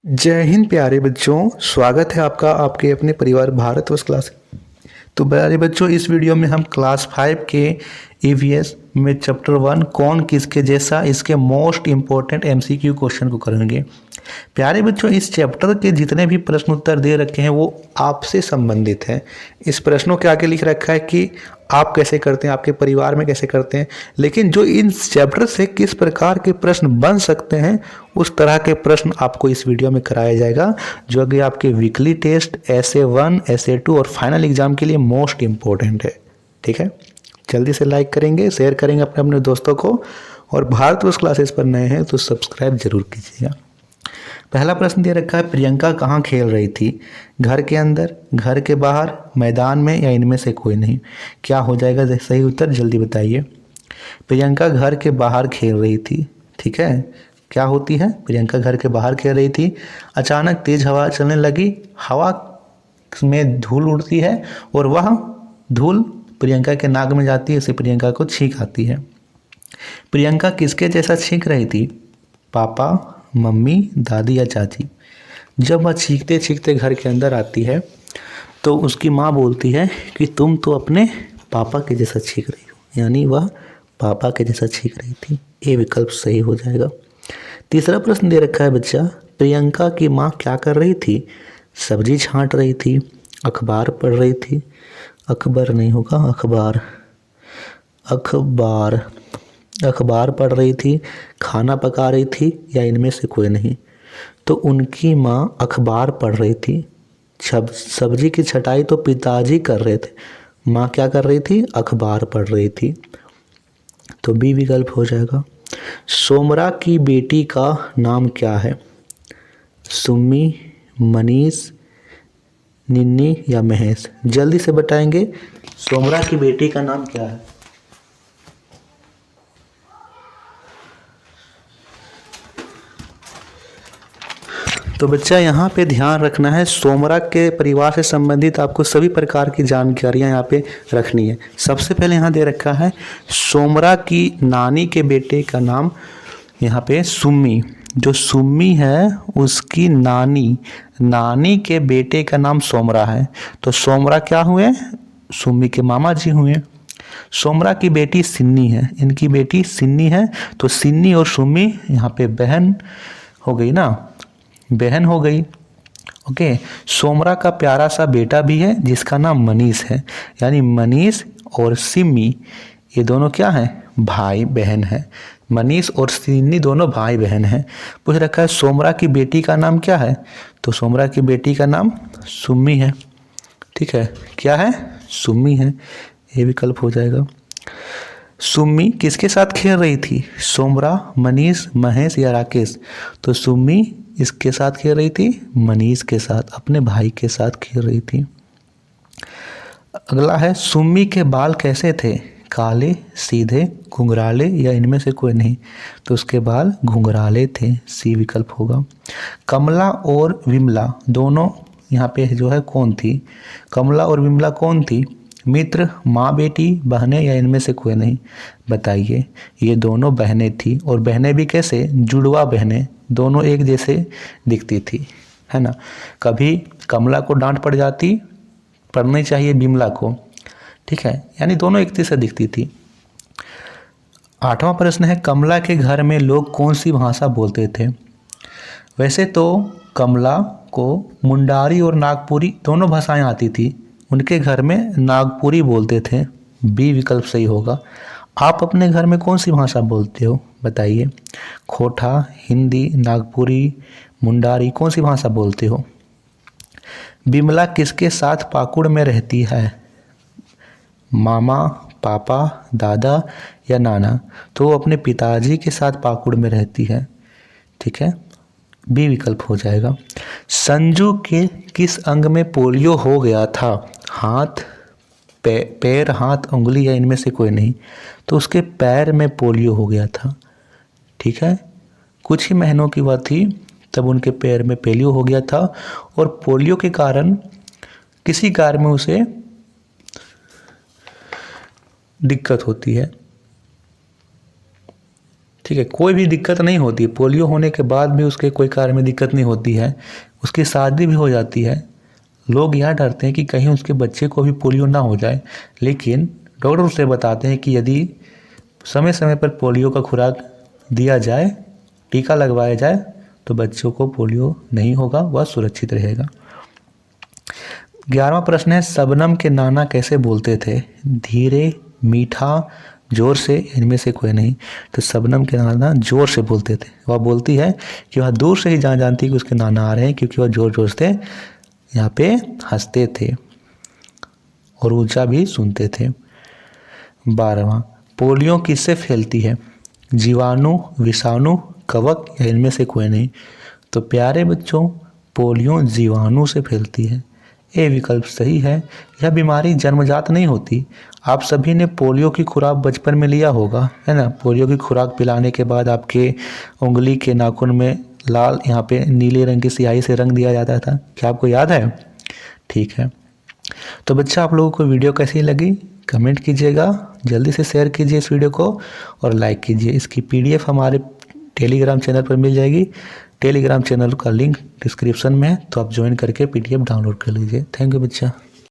जय हिंद प्यारे बच्चों। स्वागत है आपका आपके अपने परिवार भारतवर्ष क्लास। तो प्यारे बच्चों, इस वीडियो में हम क्लास 5 के ईवीएस में चैप्टर 1 कौन किसके जैसा इसके मोस्ट इम्पोर्टेंट एमसीक्यू क्वेश्चन को करेंगे। प्यारे बच्चों, इस चैप्टर के जितने भी प्रश्न उत्तर दे रखे हैं वो आपसे संबंधित हैं। इस प्रश्नों के आगे लिख रखा है कि आप कैसे करते हैं, आपके परिवार में कैसे करते हैं, लेकिन जो इन चैप्टर से किस प्रकार के प्रश्न बन सकते हैं उस तरह के प्रश्न आपको इस वीडियो में कराया जाएगा, जो कि आपके वीकली टेस्ट SA1 SA2 और फाइनल एग्जाम के लिए मोस्ट इम्पोर्टेंट है। ठीक है, जल्दी से लाइक करेंगे, शेयर करेंगे अपने अपने दोस्तों को, और भारतवर्ष क्लासेस पर नए हैं तो सब्सक्राइब जरूर कीजिएगा। पहला प्रश्न दे रखा है, प्रियंका कहाँ खेल रही थी? घर के अंदर, घर के बाहर, मैदान में, या इनमें से कोई नहीं। क्या हो जाएगा सही उत्तर, जल्दी बताइए। प्रियंका घर के बाहर खेल रही थी। ठीक है, क्या होती है? प्रियंका घर के बाहर खेल रही थी। अचानक तेज हवा चलने लगी, हवा में धूल उड़ती है और वह धूल प्रियंका के नाक में जाती है, इससे प्रियंका को छींक आती है। प्रियंका किसके जैसा छींक रही थी? पापा, मम्मी, दादी या चाची। जब वह छींकते छींकते घर के अंदर आती है तो उसकी माँ बोलती है कि तुम तो अपने पापा के जैसा छींक रही हो, यानी वह पापा के जैसा छींक रही थी। ये विकल्प सही हो जाएगा। तीसरा प्रश्न दे रखा है बच्चा, प्रियंका की माँ क्या कर रही थी? सब्जी छांट रही थी, अखबार पढ़ रही थी, अखबार नहीं होगा, अखबार अखबार अखबार पढ़ रही थी, खाना पका रही थी, या इनमें से कोई नहीं। तो उनकी माँ अखबार पढ़ रही थी। सब्जी की छटाई तो पिताजी कर रहे थे, माँ क्या कर रही थी? अखबार पढ़ रही थी। तो बी विकल्प हो जाएगा। सोमरा की बेटी का नाम क्या है? सुम्मी, मनीष, निन्नी या महेश। जल्दी से बताएंगे, सोमरा की बेटी का नाम क्या है? तो बच्चा यहाँ पे ध्यान रखना है, सोमरा के परिवार से संबंधित आपको सभी प्रकार की जानकारियाँ यहाँ पे रखनी है। सबसे पहले यहाँ दे रखा है, सोमरा की नानी के बेटे का नाम यहाँ पे सुम्मी। जो सुम्मी है उसकी नानी के बेटे का नाम सोमरा है। तो सोमरा क्या हुए? सुम्मी के मामा जी हुए। सोमरा की बेटी सिन्नी है, इनकी बेटी सिन्नी है। तो सिन्नी और सुम्मी यहाँ पे बहन हो गई ना, बहन हो गई। ओके, सोमरा का प्यारा सा बेटा भी है जिसका नाम मनीष है, यानी मनीष और सिम्मी ये दोनों क्या हैं? भाई बहन हैं। मनीष और सिन्नी दोनों भाई बहन हैं। पूछ रखा है सोमरा की बेटी का नाम क्या है? तो सोमरा की बेटी का नाम सुम्मी है। ठीक है, क्या है? सुम्मी है। ये विकल्प हो जाएगा। सुम्मी किसके साथ खेल रही थी? सोमरा, मनीष, महेश या राकेश। तो सुम्मी इसके साथ खेल रही थी, मनीष के साथ, अपने भाई के साथ खेल रही थी। अगला है, सुम्मी के बाल कैसे थे? काले, सीधे, घुंघराले या इनमें से कोई नहीं। तो उसके बाल घुंघराले थे, सी विकल्प होगा। कमला और विमला दोनों यहाँ पे जो है कौन थी? कमला और विमला कौन थी? मित्र, माँ बेटी, बहनें या इनमें से कोई नहीं। बताइए, ये दोनों बहनें थी, और बहनें भी कैसे? जुड़वा बहनें, दोनों एक जैसे दिखती थी, है ना। कभी कमला को डांट पड़ जाती, पढ़नी चाहिए विमला को। ठीक है, यानी दोनों एक जैसे दिखती थी। आठवां प्रश्न है, कमला के घर में लोग कौन सी भाषा बोलते थे? वैसे तो कमला को मुंडारी और नागपुरी दोनों भाषाएं आती थी, उनके घर में नागपुरी बोलते थे। बी विकल्प सही होगा। आप अपने घर में कौन सी भाषा बोलते हो? बताइए। खोटा, हिंदी, नागपुरी, मुंडारी, कौन सी भाषा बोलते हो? विमला किसके साथ पाकुड़ में रहती है? मामा, पापा, दादा या नाना। तो वो अपने पिताजी के साथ पाकुड़ में रहती है। ठीक है, बी विकल्प हो जाएगा। संजू के किस अंग में पोलियो हो गया था? हाथ, पैर, हाथ, उंगली या इनमें से कोई नहीं। तो उसके पैर में पोलियो हो गया था। ठीक है, कुछ ही महीनों की बात थी तब उनके पैर में पोलियो हो गया था, और पोलियो के कारण किसी कार्य में उसे दिक्कत होती है। ठीक है, कोई भी दिक्कत नहीं होती, पोलियो होने के बाद भी उसके कोई कार्य में दिक्कत नहीं होती है, उसकी शादी भी हो जाती है। लोग यह डरते हैं कि कहीं उसके बच्चे को भी पोलियो ना हो जाए, लेकिन डॉक्टर उसे बताते हैं कि यदि समय समय पर पोलियो का खुराक दिया जाए, टीका लगवाया जाए, तो बच्चों को पोलियो नहीं होगा, वह सुरक्षित रहेगा। 11वां प्रश्न है, शबनम के नाना कैसे बोलते थे? धीरे, मीठा, जोर से, इनमें से कोई नहीं। तो शबनम के नाना जोर से बोलते थे। वह बोलती है कि वह दूर से ही जानती कि उसके नाना आ रहे हैं, क्योंकि वह जोर जोर से यहाँ पे हंसते थे और ऊंचा भी सुनते थे। 12वां, पोलियो किससे फैलती है? जीवाणु, विषाणु, कवक या इनमें से कोई नहीं। तो प्यारे बच्चों, पोलियो जीवाणु से फैलती है। ए विकल्प सही है। यह बीमारी जन्मजात नहीं होती। आप सभी ने पोलियो की खुराक बचपन में लिया होगा, है ना। पोलियो की खुराक पिलाने के बाद आपके उंगली के नाखून में लाल, यहाँ पे नीले रंग की स्याही से रंग दिया जाता था। क्या आपको याद है? ठीक है। तो बच्चा, आप लोगों को वीडियो कैसी लगी कमेंट कीजिएगा, जल्दी से शेयर कीजिए इस वीडियो को और लाइक कीजिए। इसकी PDF हमारे टेलीग्राम चैनल पर मिल जाएगी। टेलीग्राम चैनल का लिंक डिस्क्रिप्शन में है, तो आप ज्वाइन करके PDF डाउनलोड कर लीजिए। थैंक यू बच्चा।